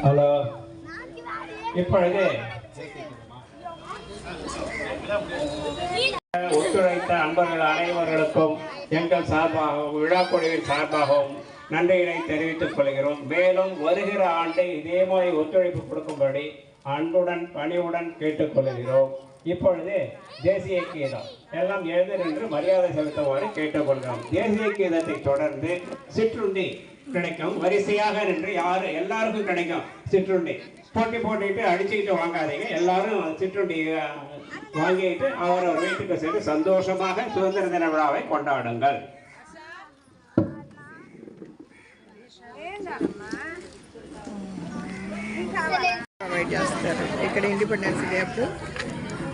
Hello, இப்பொழுது ஒத்துழைத்த அன்பர்கள் அனைவர்களுக்கும் எங்கள் சார்பாகவும் விழா குழுவின் சார்பாகவும் நன்றிகளை தெரிவித்துக் கொள்கிறோம். மேலும் வருகிற ஆண்டு இதே மாதிரி ஒத்துழைப்பு கொடுக்கும்படி அன்புடன் பணிவுடன் கேட்டுக்கொள்கிறோம். இப்பொழுது தேசிய கீதம் எல்லாம் எழுந்து நின்று மரியாதை செலுத்துமாறு கேட்டுக்கொள்கிறோம். தேசிய கீதத்தை தொடர்ந்து சிற்றுண்டி கிடைக்கும். வரிசையாக நின்று எல்லாருக்கும் கிடைக்கும் சிற்றுண்டி. போட்டிட்டு அடிச்சுக்கிட்டு வாங்காதீங்க. எல்லாரும் சிற்றுண்டி வாங்கிட்டு அவரவர் வீட்டுக்கு சென்று சந்தோஷமாக சுதந்திர தின விழாவை கொண்டாடுங்கள். ప్రొవైడ్ చేస్తారు. ఇక్కడ ఇండిపెండెన్స్ డే అప్పుడు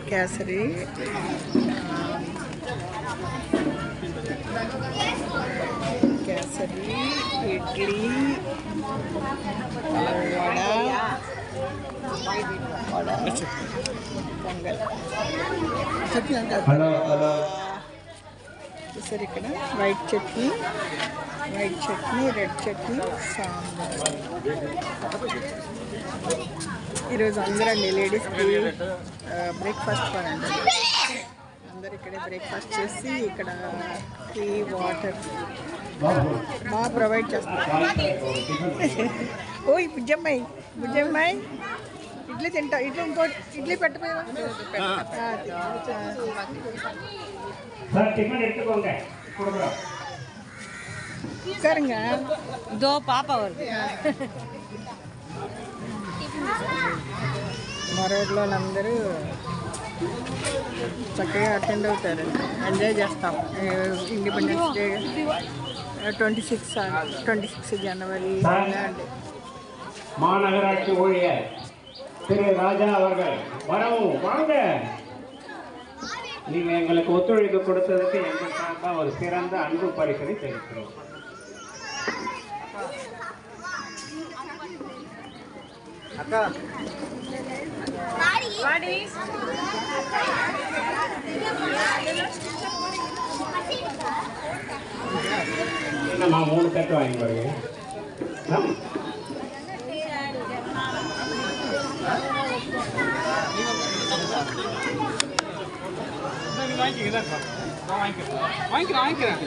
కేసరి, ఇడ్లీ, వడ, పొంగల్. చూసారు ఇక్కడ వైట్ చట్నీ, రెడ్ చట్నీ, సాంబార్. ఈరోజు అందరండి లేడీస్కి బ్రేక్ఫాస్ట్ అండి. అందరు ఇక్కడే బ్రేక్ఫాస్ట్ చేసి ఇక్కడ టీ, వాటర్ బాగా ప్రొవైడ్ చేస్తారు. ఓ బుజ్జమ్మాయి ఇడ్లీ తింటా. ఇంకో ఇడ్లీ పెట్టపోయా. சரிங்க. இதோ பாப்பா வருது. మా రోడ్లో వాళ్ళందరూ చక్కగా అటెండ్ అవుతారు. ఎంజాయ్ చేస్తాం. ఇండిపెండెన్స్ డే 26 ஜனவரி. மாநகராட்சி ஊழியர் திரு ராஜா அவர்கள் வரவும் வாங்க. நீங்க எங்களுக்கு ஒத்துழைப்பு கொடுத்ததுக்கு எங்கள் சார்பாக ஒரு சிறந்த அன்பு பரிசனை தெரிவிக்கிறோம். அக்கா என்னம்மா 3 தட்டு வாங்கி பாருங்க. வாங்கிக்கிறேன்.